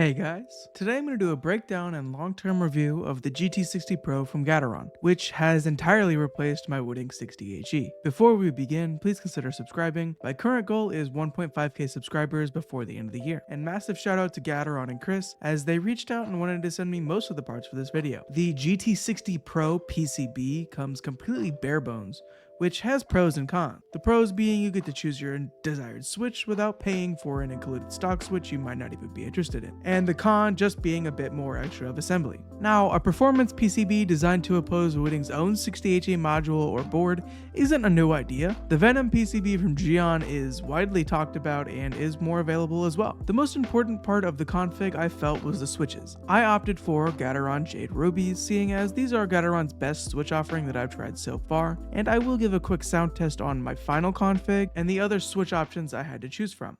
Hey guys, today I'm going to do a breakdown and long-term review of the GT60 Pro from Gateron, which has entirely replaced my Wooting 60HE. Before we begin, please consider subscribing. My current goal is 1.5k subscribers before the end of the year. And massive shout out to Gateron and Chris, as they reached out and wanted to send me most of the parts for this video. The GT60 Pro PCB comes completely bare bones, which has pros and cons. The pros being you get to choose your desired switch without paying for an included stock switch you might not even be interested in, and the con just being a bit more extra of assembly. Now, a performance PCB designed to oppose Wooting's own 60HE module or board isn't a new idea. The Venom PCB from Geon is widely talked about and is more available as well. The most important part of the config I felt was the switches. I opted for Gateron Jade Rubies, seeing as these are Gateron's best switch offering that I've tried so far, and I will give a quick sound test on my final config and the other switch options I had to choose from.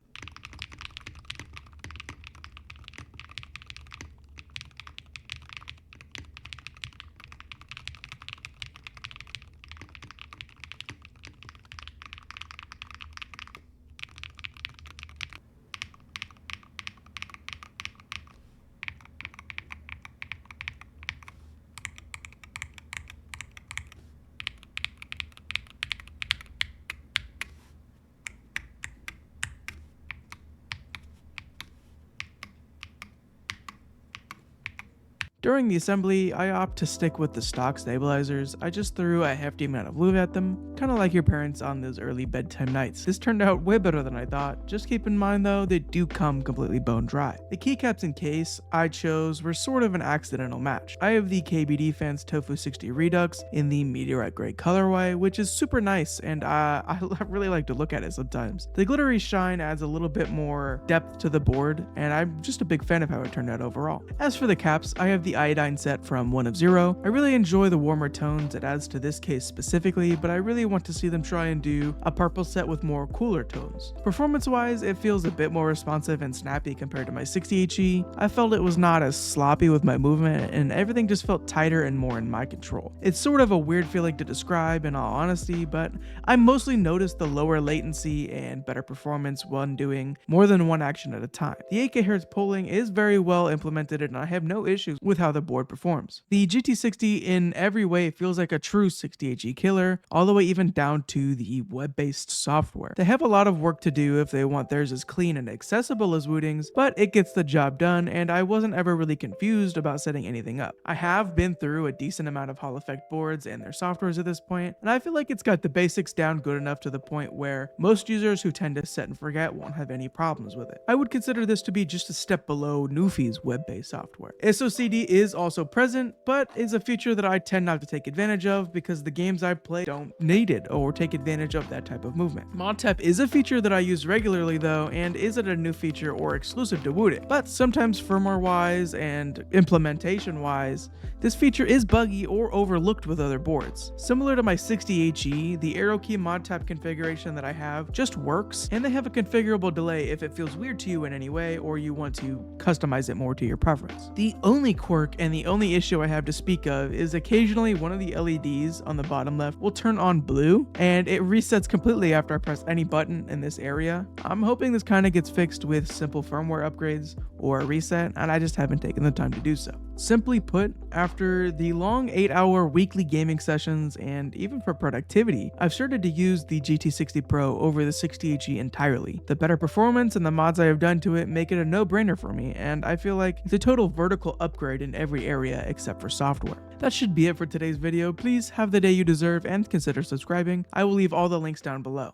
During the assembly, I opt to stick with the stock stabilizers. I just threw a hefty amount of lube at them, kinda like your parents on those early bedtime nights. This turned out way better than I thought. Just keep in mind though, they do come completely bone dry. The keycaps and case I chose were sort of an accidental match. I have the KBD Fans Tofu 60 Redux in the meteorite gray colorway, which is super nice, and I really like to look at it sometimes. The glittery shine adds a little bit more depth to the board, and I'm just a big fan of how it turned out overall. As for the caps, I have the iodine set from 1 of 0. I really enjoy the warmer tones it adds to this case specifically, but I really want to see them try and do a purple set with more cooler tones. Performance wise, it feels a bit more responsive and snappy compared to my 60HE. I felt it was not as sloppy with my movement, and everything just felt tighter and more in my control. It's sort of a weird feeling to describe in all honesty, but I mostly noticed the lower latency and better performance when doing more than one action at a time. The 8K Hz polling is very well implemented, and I have no issues with how the board performs. The GT60 in every way feels like a true 60HE killer, all the way even down to the web-based software. They have a lot of work to do if they want theirs as clean and accessible as Wooting's, but it gets the job done, and I wasn't ever really confused about setting anything up. I have been through a decent amount of Hall Effect boards and their softwares at this point, and I feel like it's got the basics down good enough to the point where most users who tend to set and forget won't have any problems with it. I would consider this to be just a step below Newfie's web-based software. SOCD is also present, but is a feature that I tend not to take advantage of because the games I play don't need it or take advantage of that type of movement. ModTap is a feature that I use regularly though, and isn't a new feature or exclusive to Wooting, but sometimes firmware wise and implementation wise, this feature is buggy or overlooked with other boards. Similar to my 60HE, the arrow key ModTap configuration that I have just works, and they have a configurable delay if it feels weird to you in any way or you want to customize it more to your preference. The only quirk and the only issue I have to speak of is occasionally one of the LEDs on the bottom left will turn on blue, and it resets completely after I press any button in this area. I'm hoping this kind of gets fixed with simple firmware upgrades or a reset, and I just haven't taken the time to do so. Simply put, after the long 8-hour weekly gaming sessions and even for productivity, I've started to use the GT60 Pro over the 60HE entirely. The better performance and the mods I have done to it make it a no-brainer for me, and I feel like it's a total vertical upgrade in every area except for software. That should be it for today's video. Please have the day you deserve and consider subscribing. I will leave all the links down below.